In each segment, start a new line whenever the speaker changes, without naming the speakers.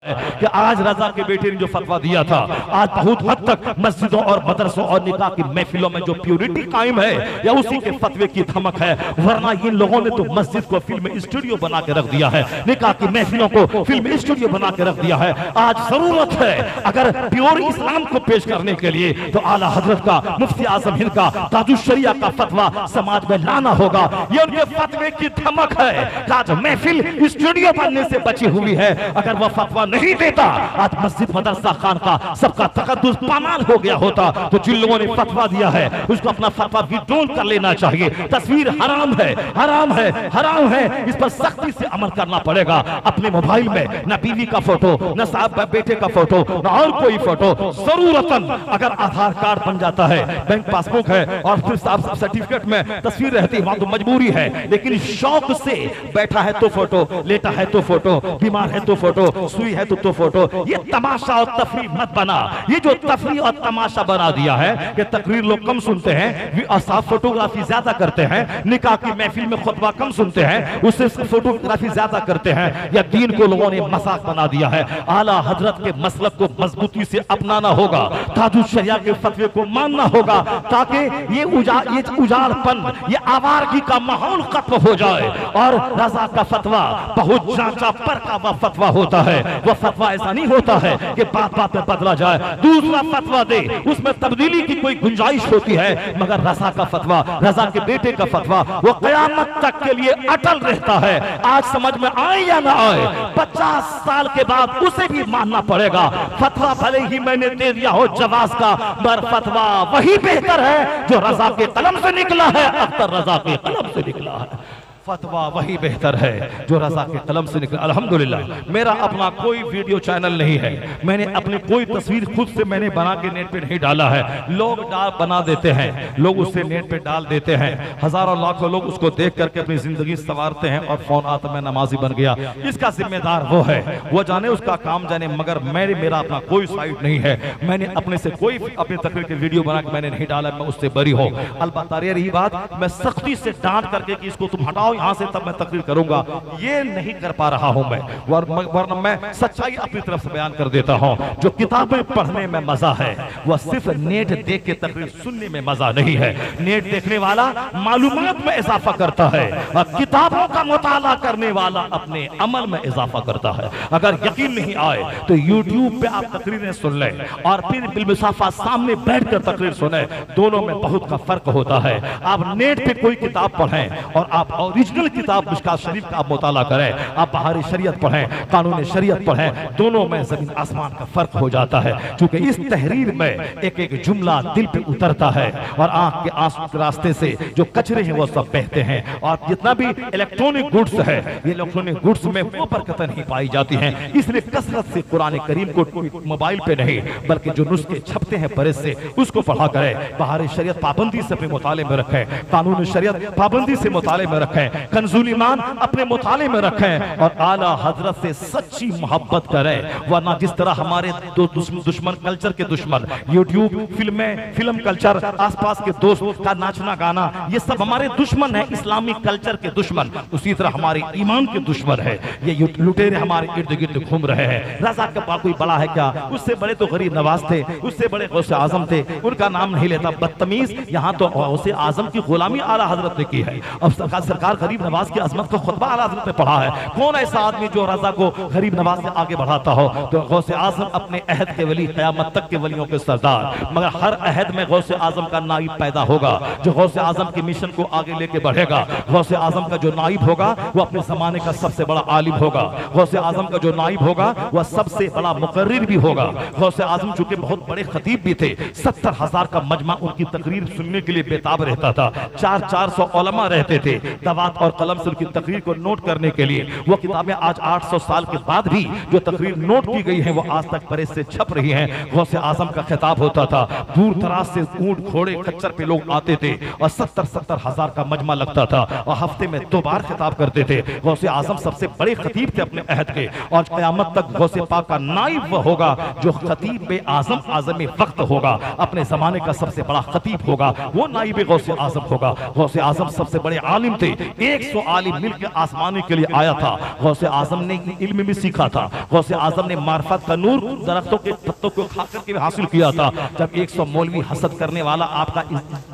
कि आज रजा के बेटे ने जो फतवा दिया था, आज बहुत हद तक मस्जिदों और मदरसों और निकाह की महफिलों में जो प्योरिटी कायम है या उसी के फतवे की धमक है। वरना इन लोगों ने तो मस्जिद को फिल्म स्टूडियो बना के रख दिया है, निकाह की महफिलों को फिल्म स्टूडियो बना के रख दिया है। आज जरूरत है अगर प्योर इस्लाम को पेश करने के लिए तो आला हजरत का, मुफ्ती आजम हिंद का, ताजुश शरिया का फतवा समाज में लाना होगा। ये उनके फतवे की धमक है। आज महफिल स्टूडियो बनने से बची हुई है। अगर वह फतवा नहीं देता, आज मस्जिद मदरसा खानका सबका तकद्दुस पामाल हो गया होता। तो जिन लोगों ने फतवा दिया है उसको अपना फतवा विड्रॉल कर लेना चाहिए। तस्वीर हराम है, हराम है, हराम है, इस पर सख्ती से अमल करना पड़ेगा। अपने मोबाइल में न बीवी का फोटो, न साहब बेटे का फोटो, न और कोई फोटो। जरूरतन अगर आधार कार्ड बन जाता है, बैंक पासबुक है और फिर साहब सर्टिफिकेट में तस्वीर रहती है, वहां तो मजबूरी है। लेकिन शौक से बैठा है तो फोटो, लेटा है तो फोटो, बीमार है तो फोटो, सुई है तो फोटो। ये तमाशा और तफरीह मत बना। ये जो तफरीह और तमाशा बना दिया है कि तकरीर लोग कम सुनते हैं और साफ फोटोग्राफी ज्यादा करते हैं, निकाह की महफिल में खुतबा कम सुनते हैं, उससे फोटोग्राफी ज्यादा करते हैं, या दीन को लोगों ने मजाक बना दिया है। आला हजरत के मसलक को मजबूती से अपनाना होगा, ताजुश शरिया के फतवे को मानना होगा, ताकि ये उजाड़पन, ये आवारगी का माहौल खत्म हो जाए। और रजा का फतवा बहुत जांचा परखा हुआ फतवा होता है। वह फतवा ऐसा नहीं होता है कि बात बात में बदला जाए, दूसरा फतवा दे, उसमें तब्दीली की कोई गुंजाइश होती है। मगर रजा का फतवा, रजा के बेटे का फतवा, वो कयामत तक के लिए अटल रहता है। आज समझ में आए या ना आए, 50 साल के बाद उसे भी मानना पड़ेगा। फतवा भले ही मैंने दे दिया हो जवाज का, मगर फतवा वही बेहतर है जो रजा के कलम से निकला है, अख्तर रजा के कलम से निकला है। फतवा वही बेहतर है जो रजा के कलम से निकला। अल्हम्दुलिल्लाह मेरा अपना कोई वीडियो चैनल नहीं है, मैंने अपनी कोई तस्वीर खुद से मैंने बना के नेट पे नहीं डाला है। लोग बना देते हैं, लोग उससे नेट पे डाल देते हैं, हजारों लाखों लोग उसको देख करके अपनी जिंदगी संवारते हैं और फोन आता मैं नमाजी बन गया। इसका जिम्मेदार वो है, वो जाने, उसका काम जाने। मगर मेरा अपना कोई साइट नहीं है, मैंने अपने से कोई अपनी तकरीर के वीडियो बना के मैंने नहीं डाला, मैं उससे बरी हूँ। अलबत्ता रही बात, मैं सख्ती से डांट करके कि इसको तुम हटाओ यहाँ से, तब मैं तकरीर करूंगा, ये नहीं कर पा रहा हूं मैं। वरना मैं सच्चाई अपनी तरफ से बयान कर देता हूं। जो किताबें पढ़ने में मजा है वह सिर्फ नेट देख के तकरीर सुनने में मजा नहीं है। नेट देखने वाला मालूमात में इजाफा करता है और किताबों का मुताला करने वाला अपने अमल में इजाफा करता है। अगर यकीन नहीं आए तो यूट्यूब पे आप तकरीरें सुन लें और फिर बिलमुसाफा सामने बैठकर तकरीर सुने, दोनों में बहुत का फर्क होता है। आप नेट पे कोई किताब पढ़ें और आप ओरिजिनल किताब मिशकात शरीफ का आप मुताला करें, आप बहारी शरीयत पढ़ें, कानून शरीयत पढ़ें, दोनों में जमीन आसमान का फर्क हो जाता है। क्योंकि इस तहरीर में एक एक जुमला दिल पे उतरता है और आंख के आंसू के रास्ते से जो कचरे हैं वो सब बहते हैं। और जितना भी इलेक्ट्रॉनिक गुड्स है, ये इलेक्ट्रॉनिक गुड्स में वो बरकत नहीं पाई जाती है। इसलिए कसरत से कुरान करीम को मोबाइल पे नहीं बल्कि जो नुस्खे छपते हैं प्रेस से उसको पढ़ा करें। बहारी शरीयत पाबंदी से अपने मुताले में रखें, कानून शरीयत पाबंदी से मुताले में रखें, कंजूल ईमान अपने मुताले में रखें और आला हजरत से सच्ची मोहब्बत करें। वरना जिस तरह हमारे दो दुश्मन कल्चर के दुश्मन यूट्यूब, फिल्म कल्चर, आसपास के दोस्त का नाचना गाना, ये सब हमारे दुश्मन है, इस्लामी कल्चर के दुश्मन। उसी तरह हमारे ईमान के दुश्मन है। ये लुटेरे हमारे इर्द गिर्द घूम रहे हैं। रजा के पास कोई बड़ा है क्या? उससे बड़े तो गरीब नवाज थे, उससे बड़े गौसे आजम थे, उनका नाम नहीं लेता। बदतमीज, यहाँ तो गौसे आजम की गुलामी आला हजरत ने की है। अब सरकार गरीब नवाज की अजमत को खुतबा आला हजरत ने पढ़ा है। कौन ऐसा आदमी जो रजा को गरीब नवाज से आगे बढ़ाता हो? तो गौसे आजम अपने अहद के वली, क़यामत तक के वलियों के सरदार। मगर हर अहद में गौसे आजम का नाइब पैदा होगा जो गौसे आजम के मिशन को आगे लेके बढ़ेगा। गौसे आजम का जो नाइब होगा वो अपने जमाने का सबसे बड़ा आलिम होगा। गौसे आजम का जो नाइब होगा वह सबसे बड़ा मुकर्रिर भी होगा। गौसे आजम चूंकि बहुत बड़े खतीब भी थे, 70,000 का मजमा उनकी तकरीर सुनने के लिए बेताब रहता था। 400 उलमा रहते थे दवात और कलम से उनकी तकरीर को नोट करने के लिए। वो किताबें आज 800 साल के बाद भी जो तकरीर नोट की गई है वो आज तक प्रेस से छप रही हैं। गौसे आजम का खिताब होता था, दूर दराज से ऊंट घोड़े खच्चर पे लोग आते थे और 70 हजार का मजमा लगता था और हफ्ते में 2 बार खिताब करते थे। गौसे आजम सबसे बड़े खतीब थे अपने अहद के और क़यामत तक गौसे पाक का नाइब वो होगा जो खतीब आजम आज़म वक्त होगा। अपने जमाने का सबसे बड़ा खतीब होगा, वो नाइब गौसे आजम होगा। गौसे आजम सबसे बड़े आलिम थे, 100 आलिम मिलकर आसमानी के लिए आया था। गौसे आजम ने इल्म भी सीखा था। गौसे आजम ने मार्फत का नूर दरख्तों के पत्तों को खाकर के हासिल किया था। जब 100 मौलवी हसद करने वाला आपका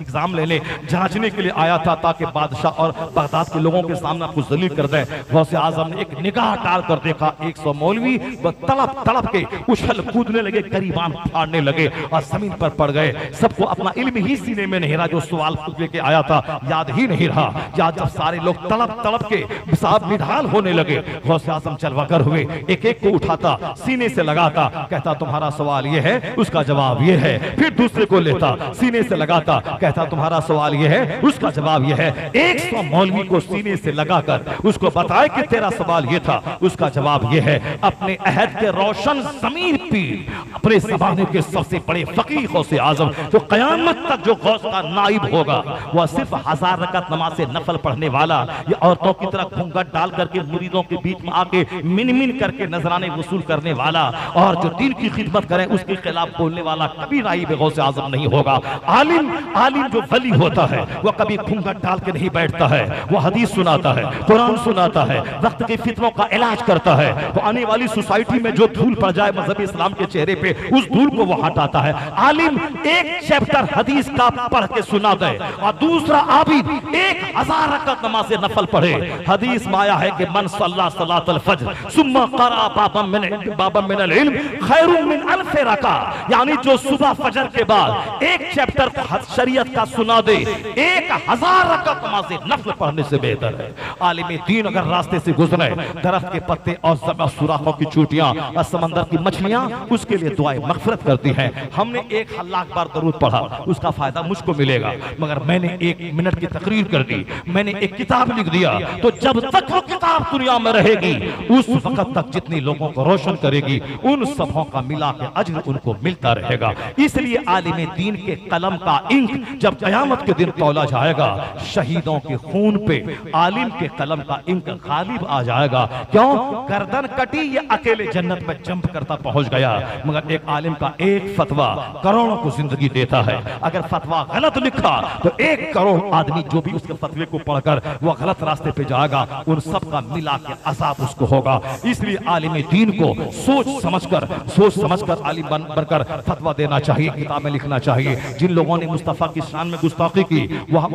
एग्जाम लेने जांचने के लिए आया था ताकि बादशाह और बगदाद के लोगों के सामने आपको जलील कर दे, गौसे आजम ने एक निगाह डाल कर देखा 100 मौलवी तड़प तड़प के उछल कूदने लगे, करीबान फाड़ने लगे और जमीन पर पड़ गए। सबको अपना इल्म ही सीने में नहीं रहा, जो सवाल लेके आया था याद ही नहीं रहा। याद जब सारे लोग तड़प तड़प के साहब निढाल होने लगे, गौसे आजम चलवागर हुए, एक एक को उठाता, सीने से लगाता, कहता तुम्हारा सवाल ये है, उसका जवाब ये है। फिर दूसरे को लेता, सीने से लगाता, कहता तुम्हारा सवाल ये है, उसका जवाब ये है। 100 मौलवी को सीने से लगाकर उसको बताए कि तेरा सवाल ये था, उसका जवाब ये है। अपने अहद के रोशन ज़मीर पीर, अपने ज़माने के सबसे बड़े फकीह गौसे आजम, जो क़यामत तक जो गौस का नाइब होगा, वह सिर्फ 1000 रकात नमाज से नफल पढ़ने वाला, या औरतों की तरह घूंघट डाल करके मुरीदों के बीच में आके मिन मिन करके नजराने वसूल करने वाला, और जो दीन की खिदमत करे उसके खिलाफ बोलने वाला कभी नाइब गौसे आजम नहीं होगा। आलिम आलिम जो वली होता है वह कभी घूंघट डाल के नहीं बैठता है, वह हदीस सुनाता है, कुरान सुनाता है, वक्त के फितनों का इलाज करता है। तो आने वाली सोसाइटी में जो धूल पड़ जाए मजहब इस्लाम के चेहरे पे, उस धूल को वो हटाता है। आलिम एक चैप्टर हदीस का पढ़ के सुना दे और दूसरा आबिद 1000 रकात नमाज से नफल पढ़े। हदीस में आया है कि मन सल्ला सलातल फज्र सुम्मा क़रा बाबम मिनल इल्म खैरुम मिन अल्फ रका, यानी जो सुबह फजर के बाद एक चैप्टर शरीयत का सुना दे 1000 रकात नमाज से नफल पढ़ने से बेहतर है। आलिम दीन अगर रास्ते से गुजरे, दरख्त के पत्ते और सुराखों की चूटियां और समंदर की मछलियां उसके लिए दुआएं मगफिरत करती हैं। हमने 1 लाख बार दरूद पढ़ा, उसका फायदा मुझको मिलेगा, मगर मैंने 1 मिनट की तकरीर कर दी, मैंने एक किताब लिख दिया, तो जब तक वो किताब दुनिया में रहेगी उस वक्त तक जितने लोगों को रोशन करेगी उन सबों का मिला के अज्र उनको मिलता रहेगा। इसलिए आलिम दीन के कलम का इंक जब कयामत के दिन तौला जाएगा, शहीदों के खून पे आलिम के कलम का इंक गालिब आ जाएगा। क्यों? गर्दन कटी, ये अकेले जन्नत में जंप करता पहुंच गया, मगर एक आलिम का एक फतवा करोड़ों को जिंदगी देता है। अगर फतवा गलत लिखा तो 1 करोड़ आदमी जो भी उसके फतवे को पढ़कर वो गलत रास्ते पे जाएगा, उन सब का मिला के अजाब उसको होगा। इसलिए आलिम दीन को सोच समझकर आलिम बनकर फतवा देना चाहिए, किताबें लिखना चाहिए। जिन लोगों ने मुस्तफा की शान में गुस्ताखी की वह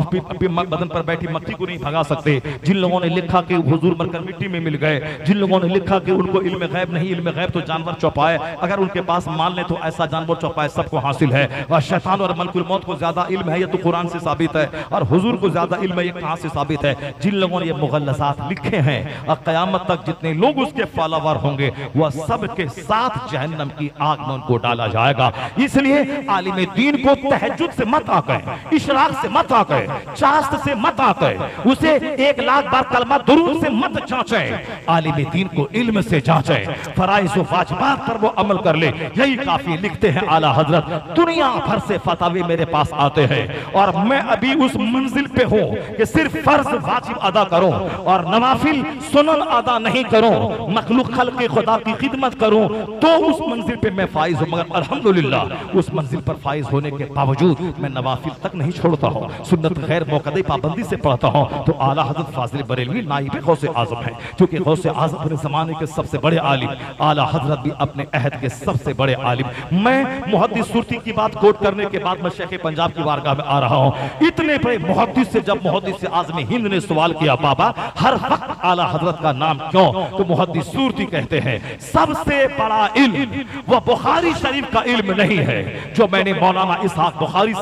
बदन पर बैठी मक्खी को नहीं भगा सकते। जिन लोगों ने लिखा कि हुजूर मरकर मिट्टी में मिल गए, जिन लोगों ने लिखा कि उनको इल्म गैब नहीं, इल्म गैब तो जानवर चौपाए, अगर उनके पास मान ले तो ऐसा जानवर चौपाए सबको हासिल है, और शैतान और मलकुल मौत को ज्यादा इल्म है ये तो कुरान से साबित है, और हुजूर को ज्यादा इल्म है ये कहां से साबित है? जिन लोगों ने ये मुगल्लज़ात लिखे हैं, और क़यामत तक जितने लोग उसके फॉलोवर होंगे वह सब के साथ जहन्नम की आग में उनको डाला जाएगा। इसलिए आलिम दीन को तहज्जुद से मत आके, इशराक से मत आके, चास्त से मत आके, उसे 1 लाख बार कलमा दुरूद से मत जांचे, आलिम दीन को इल्म से जांचे, फराइज़ व वाजिबात पर वो अमल कर ले, यही काफी। लिखते हैं आला हजरत, दुनिया भर से फतावे मेरे पास आते हैं और मैं अभी उस मंजिल पे हूँ कि सिर्फ फर्ज वाजिब अदा करूं और नवाफिल सुनन अदा नहीं करूं, मखलूक खल्क़ खुदा की खिदमत करूं, तो उस मंजिल पे मैं फाइज हूं। मगर अल्हम्दुलिल्लाह उस मंजिल पर फाइज होने के बावजूद मैं नवाफिल तक नहीं छोड़ता हूं, सुन्नत गैर मौक़दे पाबंदी से पढ़ता हूं। तो आला हजरत फाजिल बरेलवी नाइब गौसे आज़म है, क्योंकि गौसे आज़म अपने ज़माने के सबसे बड़े आलिम, आला हजरत भी अपने अहद के सबसे बड़े आलिम। मैं मुहद्दिस सुरती की बात कोट करने के बाद मैं शेख पंजाब की बारगाह में आ रहा हूं। इतने बड़े मुहद्दिस से जब मुहद्दिस आज़म हिंद ने सवाल किया, बाबा हर वक्त आला हजरत का नाम क्यों? तो मुहद्दिस सुरती कहते हैं सबसे बड़ा इल्म वह बुखारी शरीफ का इल्म नहीं है जो मैंने मौलाना इसहाक बुखारी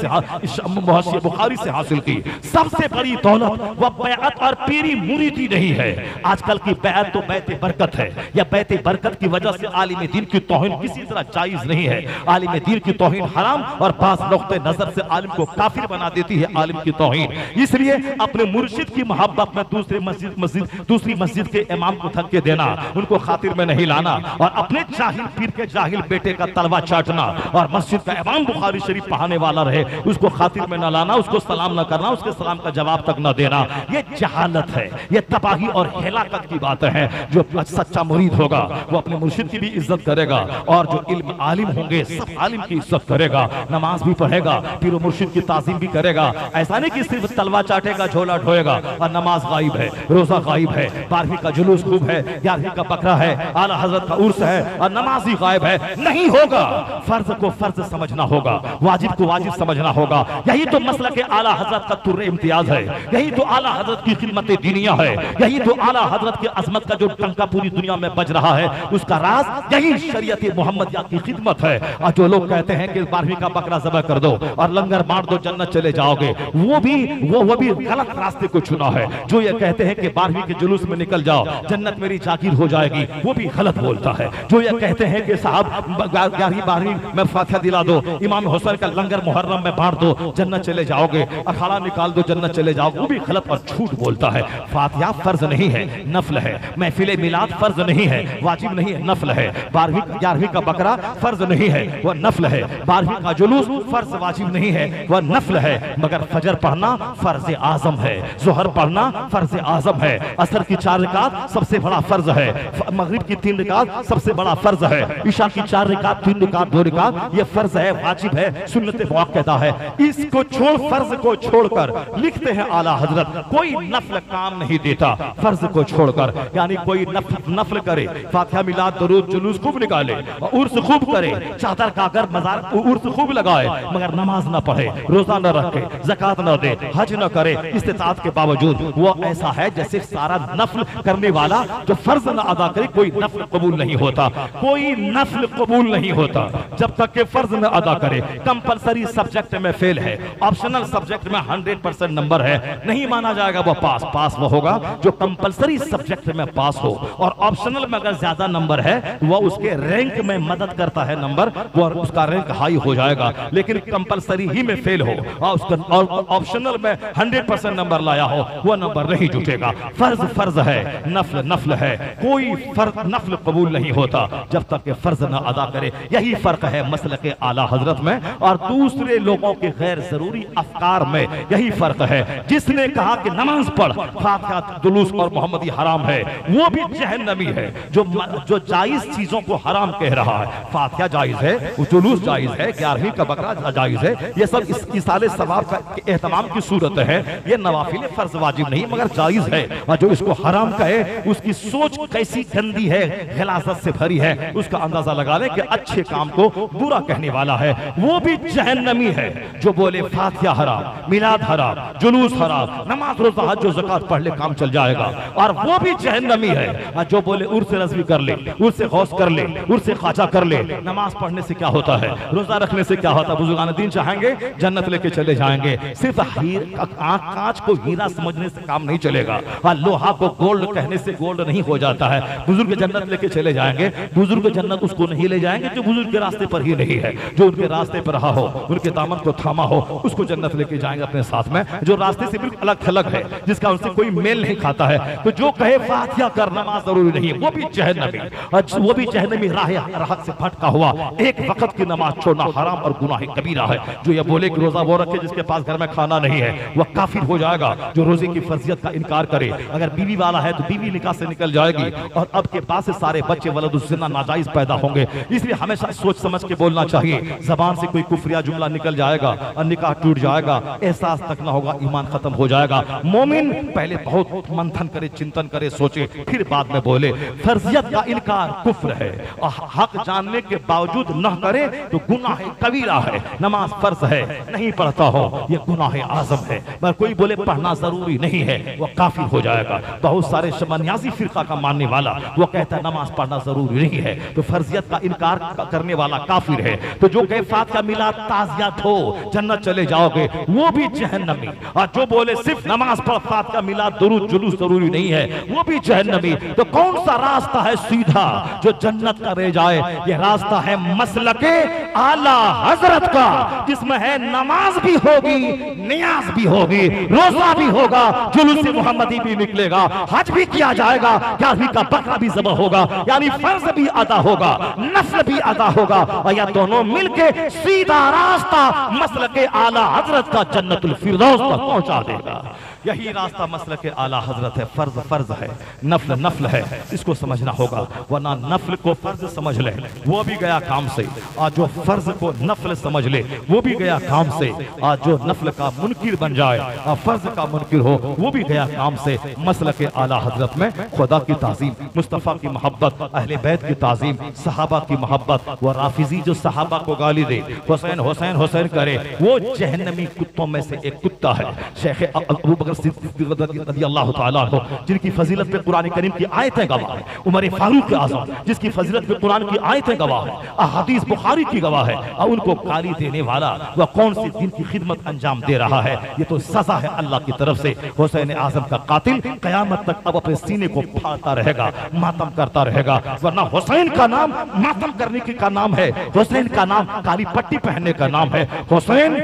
से हासिल की। सबसे बड़ी दौलत वह बैअत और पीरी मुरीदी नहीं है। आजकल की बैअत तो बैत बरकत है, या बैत बरकत की वजह से आलिम दीन की तौहीन किसी तरह जायज नहीं है। आलिम दीन की तौहीन हराम और बास नुक्ते नजर से आलिम को काफिर बना देती है आलिम की तौहीन। इसलिए अपने मुर्शिद की मोहब्बत में दूसरी मस्जिद के इमाम को धक्के देना, उनको खातिर में नहीं लाना, और अपने जाहिल पीर के जाहिल बेटे का तलवा चाटना, और मस्जिद का इमाम बुखारी शरीफ पढ़ाने वाला रहे उसको खातिर में न लाना, उसको सलाम न करना, उसके सलाम का जवाब तक न देना, ये जहालत है, ये तबाही और हिलाकत की बात है। जो सच्चा मुरीद होगा वो अपने मुर्शिद की भी इज्जत करेगा, और जो इल्म आलिम होंगे सब आलिम की इज्जत करेगा, नमाज भी पढ़ेगा, पीर मुर्शिद की ताज़ीम भी करेगा। ऐसा नहीं कि सिर्फ तलवा चाटेगा झोला ढोएगा, जाएगा और नमाज गायब है, रोजा गायब है, 12वीं का जुलूस खूब है, 11वीं का बकरा है, आला हजरत का उर्स है और नमाज ही गायब है। नहीं होगा। फर्ज को फर्ज समझना होगा, वाजिब को वाजिब समझना होगा। यही तो मसला के आला हजरत का तुर्रे इम्तियाज है, यही तो आला हजरत की खिदमत दीनिया है, यही तो आला हजरत की अजमत का जो टंका पूरी दुनिया में बज रहा है उसका राज यही शरीयत मोहम्मदिया की खिदमत है। और जो लोग कहते हैं कि 12वीं का बकरा ज़बह कर दो और लंगर बांट दो जन्नत चले जाओगे, वो भी गलत रास्ते को चुना है। जो ये कहते हैं कि 12वीं के जुलूस में निकल जाओ जन्नत मेरी जागीर हो जाएगी, वो भी गलत बोलता है। जो ये कहते हैं कि साहब 11वीं 12वीं में फातिहा दिला दो, इमाम हुसैन का लंगर मुहर्रम में बांट दो जन्नत चले जाओगे, अखाड़ा निकाल दो जन्नत चले जाओगे, वो भी गलत और झूठ बोलता है। फातिहा फर्ज नहीं है, नफल है। महफिल मिलाद फर्ज नहीं है, वाजिब नहीं है, नफल है। 12वीं 11वीं का बकरा फर्ज नहीं है, वह नफल है। 12वीं का जुलूस फर्ज वाजिब नहीं है, वह नफल है। मगर फजर पढ़ना फर्ज आजम है, जोहर पढ़ना फर्ज आजम है, असर की 4 रकात सबसे बड़ा फर्ज है, मगरिब की 3 रकात सबसे बड़ा फर्ज है, ईशा की 4 रकात 3 रकात 2 रकात ये फर्ज है, वाजिब है, सुन्नत मुअक्कदा है। इसको छोड़ फर्ज को छोड़कर लिखते हैं आला हजरत कोई नफल काम नहीं देता फर्ज को छोड़कर। यानी कोई नफल करे, फातिहा मिलाद दरूद जुलूस खूब निकाले, उर्स खूब करे, चादर कागर मजार उर्स खूब लगाए, मगर नमाज ना पढ़े, रोजा न रखे, ज़कात न दे, हज न करे इस्तिताअत के बावजूद, वो ऐसा है जैसे सारा नफल करने वाला जो फर्ज न अदा करे कोई नफल कबूल नहीं होता, कोई नफल कबूल नहीं होता जब तक के फर्ज न अदा करे। कंपलसरी सब्जेक्ट में फेल है, ऑप्शनल सब्जेक्ट में 100% नंबर है, नहीं माना जाएगा वो पास वो होगा जो कंपलसरी सब्जेक्ट में पास हो। और ऑप्शनल में अगर ज्यादा नंबर है वो उसके रैंक में मदद करता है नंबर, वो उसका रैंक हाई हो जाएगा। लेकिन कंपलसरी ही में फेल हो और ऑप्शनल में 100% नंबर लाया हो, वो नंबर नहीं जुटेगा। फर्ज फर्ज है, नफल नफल है, कोई फर्ज नफल कबूल नहीं होता जब तक के फर्ज न अदा करे। यही फर्क है मसलक के आला हजरत में और दूसरे लोगों के गैर जरूरी अफकार में, यही फर्क है। जिसने कहा कि नमाज पढ़, फातिहा जुलूस और मोहम्मदी हराम है, वो भी जहन्नमी है। जो जायज चीजों को हराम कह रहा है, फातिहा जायज है, जुलूस जायज है, 11वीं का बकरा जायज है, ये सब इसाले सवाब का एहतमाम की सूरत है। ये नवाफिल फर्ज वाजिब नहीं मगर जायज है। और जो इसको हराम कहे उसकी सोच कैसी गंदी है, गलाजत से भरी है, उसका अंदाजा लगा ले कि अच्छे काम को बुरा कहने वाला है, वो भी जहन्नमी है। जो बोले फातिहा हराम, मिलाद हराम, जुलूस हराम, नमाज रोजा हज जो ज़कात पढ़ ले काम चल जाएगा, और वो भी जहन्नमी है। और जो बोले उर्स रज़वी कर ले, उर्स गौस कर ले, उर्स ख्वाजा कर ले, नमाज पढ़ने से क्या होता है, रोजा रखने से क्या होता है, बुजुर्गान दीन चाहेंगे जन्नत लेके चले जाएंगे। सिर्फ कांच को हीरा समझने से काम नहीं चलेगा, और लोहा को गोल्ड कहने से गोल्ड नहीं हो जाता है। बुजुर्ग जन्नत लेके चले जाएंगे, बुजुर्ग जन्नत उसको नहीं ले जाएंगे जो बुजुर्ग के रास्ते पर ही नहीं है, जो उनके रास्ते पर रहा हो, उनके दामन को थामा हो, उसको जन्नत लेके जाएंगे अपने साथ में। जो रास्ते से बिल्कुल अलग थलग है, जिसका उनसे कोई मेल नहीं खाता है, तो जो कहे फातिहा कर नमाज जरूरी नहीं है, वो भी जहन्नमी, वो भी जहन्नमी राह से भटका हुआ। एक वक्त की नमाज छोड़ना हराम और गुनाह कबीरा है। जो ये बोले कि रोजा वो रखे जिसके पास घर में खाना नहीं है, वह काफिर हो जाएगा। जो रोजे की फर्जियत का इनकार करे, अगर बीवी वाला है तो बीवी निकाह से निकल जाएगी, और अब के बाद से सारे बच्चे वलदुज़्ज़िना नाजायज पैदा होंगे। इसलिए हमेशा सोच समझ के बोलना चाहिए। जबान से कोई कुफ्रिया जुमला निकल जाएगा और निकाह टूट जाएगा, एहसास तक ना होगा, ईमान खत्म हो जाएगा। मोमिन पहले बहुत मंथन करे, चिंतन करे, सोचे, फिर बाद में बोले। फर्जियत का इनकार कुफ्र है, और हक जानने के बावजूद न करे तो गुनाह कबीरा है। नमाज फर्ज है, नहीं पढ़ता हो, यह गुनाह आजम है। पर कोई बोले पढ़ना जरूरी नहीं है, वह काफिर हो जाएगा। बहुत सारे शमन्यासी फिरका का मानने वाला वो कहता है नमाज पढ़ना जरूरी नहीं है, तो फर्जियत का इनकार करने वाला काफिर है। तो जो कहे फातिहा मिलाद ताज़ियत हो जन्नत चले जाओगे, वो भी जहन्नमी। और जो बोले सिर्फ नमाज पढ़, फातिहा मिलाद दुरूद जुलूस जरूरी नहीं है, वो भी जहन्नमी। तो कौन सा रास्ता है सीधा जो जन्नत का ले जाए? ये रास्ता है मसलके आला हजरत का, जिसमें है नमाज भी होगी, नियाज भी होगी, रोजा भी होगा, जुलूस मोहम्मदी भी निकलेगा, हज भी किया जाएगा, 11वीं का बकरा भी ज़बह होगा, यानी फर्ज भी अदा होगा, नफल भी अदा होगा, और यह दोनों मिलके सीधा रास्ता मसलके आला हजरत का जन्नतुल फिरदौस तक पहुंचा देगा। यही रास्ता मसलक के आला हजरत है। फर्ज फर्ज है, नफल नफल है, इसको समझना होगा, वरना नफल को फर्ज समझ ले वो भी गया काम से, और जो फर्ज को नफल समझ ले वो भी गया काम से। आज जो नफल का मुनकिर बन जाए और फर्ज का मुनकिर हो वो भी गया काम से। मसलक के आला हजरत में खुदा की ताज़ीम, मुस्तफ़ा की मोहब्बत, अहले बैत की ताज़ीम, सहाबा की मोहब्बत। वो राफिजी जो सहाबा को गाली दे, हुसैन हुसैन हुसैन करे, वो जहन्नमी कुत्तों में से एक कुत्ता है। शेख अबू बकर सिद्दीक़ रज़ियल्लाहु ताला अन्हु जिनकी फजीलत पे कुरान करीम की आयतें गवाह है, उमर फारूक आज़म जिसकी फजीलत पे कुरान की आयतें गवाह है, अहादीस बुखारी की गवाह है, और उनको गाली देने वाला वह कौन सी दिन की खिदमत अंजाम दे रहा है? ये तो सजा है अल्लाह की तरफ से। हुसैन आज़म का कातिल कयामत तक अब अपने सीने को फाड़ता रहेगा, मातम करता रहेगा, वरना हुसैन का नाम मातम करने का नाम है, हुसैन का नाम काली पट्टी पहनने का नाम है। हुसैन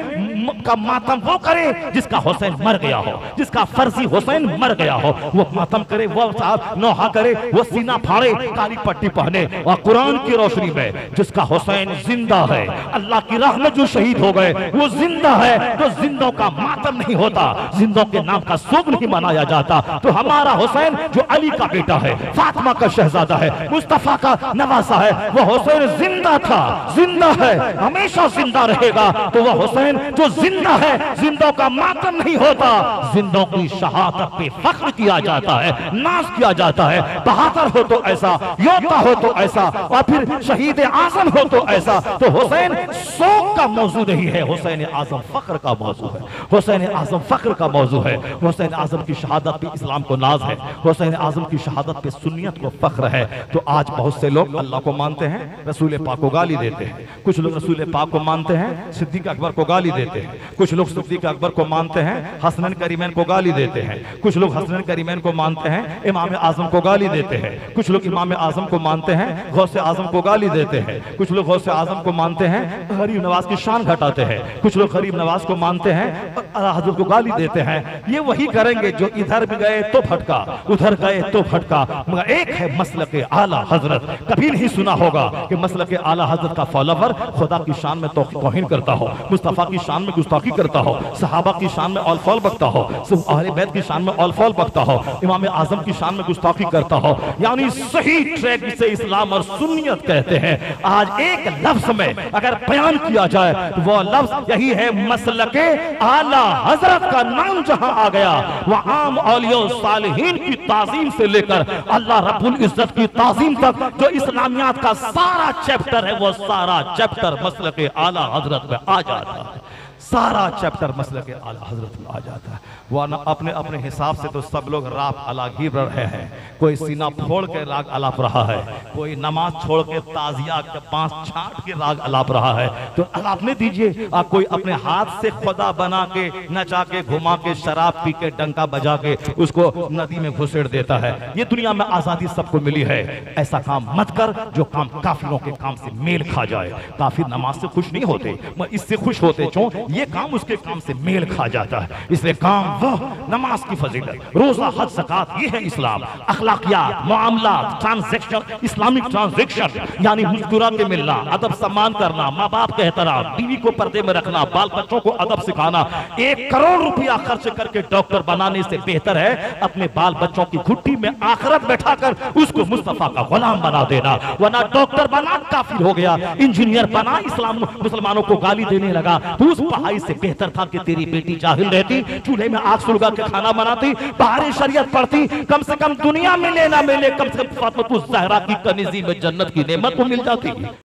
का मातम वो करे जिसका हुसैन मर गया हो, जिसका फर्जी हुसैन मर गया हो, वो मातम करे, वो साहब नौहा करे, वो सीना फाड़े, काली पट्टी पहने, और कुरान की रोशनी में जिसका हुसैन जिंदा है, अल्लाह की राह में जो शहीद हो गए वो जिंदा है, तो जिंदों का मातम नहीं होता, जिंदों के नाम का शोक नहीं मनाया जाता। तो हमारा हुसैन जो अली का बेटा है, फातिमा का शहजादा है, मुस्तफा का नवासा है, वो हुसैन जिंदा था, जिंदा है, हमेशा जिंदा रहेगा। तो वह हुसैन जो जिंदा है, जिंदों का मातम नहीं होता, जिंदों की शहादत पे फख्र किया जाता है, नाज किया जाता है। बहादुर हो तो ऐसा, योद्धा हो तो ऐसा, और फिर शहीद आजम हो तो ऐसा। तो हुसैन शोक का मौजू नहीं है, हुसैन आजम फख्र का मौजू है, हुसैन आजम फख्र का मौजू है। हुसैन आजम की शहादत पे इस्लाम को नाज है, हुसैन आजम की शहादत पे सुन्नियत को फख्र है। तो आज बहुत से लोग अल्लाह को मानते हैं, रसूल पाक को गाली देते हैं। कुछ लोग रसूल पाक को मानते हैं, सिद्दीक अकबर को गाली देते हैं। कुछ लोग सिद्दीक अकबर को मानते हैं, हसनैन करीमैन को गाली देते हैं। कुछ लोग हसनैन करीमैन को मानते हैं, इमाम आजम को गाली देते हैं। कुछ लोग इमाम आजम को मानते हैं, गौसे आजम को गाली देते हैं। कुछ लोग गौसे आजम को मानते हैं, गरीब नवाज की शान घटाते हैं। कुछ लोग गरीब नवाज को मानते हैं, हजरत को गाली देते हैं। ये वही करेंगे जो इधर भी गए तो भटका, उधर गए तो भटका। मगर एक है मसलक आला हजरत, कभी नहीं सुना होगा कि मसलक आला हजरत का फॉलोवर खुदा की शान में तौहीन करता हो, मुस्तफा की शान में गुस्ताखी करता हो, सहाबा की शान में ऑलफॉल बकता हो, अहले बैत की शान में ऑलफॉल बकता हो, इमाम आजम की शान में गुस्ताखी करता हो। यानी सही ट्रैक से इस्लाम और सुन्नियत कहते हैं। आज एक लफ्ज में अगर बयान किया जाए तो वो लफ्ज यही है, मसलक आला हजरत का नाम जहां आ गया, वह आम औलिया सालिहीन की ताजीम से लेकर अल्लाह रब्बुल इज्जत की ताजीम तक जो इस्लामियात का सारा चैप्टर है, वो सारा चैप्टर मसलक आला हजरत में आ जाता है। सारा चैप्टर मसलक आला हजरत में आ जाता है। वरना अपने अपने हिसाब से तो सब लोग राग अलाप ही रहे हैं। कोई सीना फोड़ के राग अलाप रहा है, कोई नमाज छोड़ के ताजिया के 5 छाट के राग अलाप रहा है। तो अलापने दीजिए। कोई अपने हाथ से खुदा बना के, नचा के, घुमा के, शराब पी के, डंका बजा के उसको नदी में घुसेड़ देता है। ये दुनिया में आजादी सबको मिली है, ऐसा काम मत कर जो काम काफिरों के काम से मेल खा जाए। काफिर नमाज से खुश नहीं होते, इससे खुश होते क्यों? ये काम उसके काम से मेल खा जाता है। इसलिए काम वह नमाज की फजीलत, रोजा, हज, ज़कात, ये है इस्लाम। अखलाकियात, मामलात, ट्रांजैक्शन, इस्लामिक ट्रांजैक्शन, यानी मुस्कुरा के मिलना, अदब सम्मान करना, माँ बाप का एहतराम, बीवी को पर्दे में रखना, बाल बच्चों को अदब सिखाना। 1 करोड़ रुपया खर्च करके डॉक्टर बनाने से बेहतर है अपने बाल बच्चों की घुट्टी में आखिरत बैठाकर उसको मुस्तफा का गुलाम बना देना। वरना डॉक्टर बना काफिर हो गया, इंजीनियर बना इस्लाम मुसलमानों को गाली देने लगा, तो उस पढ़ाई से बेहतर था कि तेरी बेटी जाहिल रहती, चूल्हे में आग सुलगा के खाना बनाती, बाहरी शरीयत पढ़ती, कम से कम दुनिया मिले ना मिले, कम से कम फातिमा ज़हरा की कनीज़ी में जन्नत की नेमत को मिल जाती।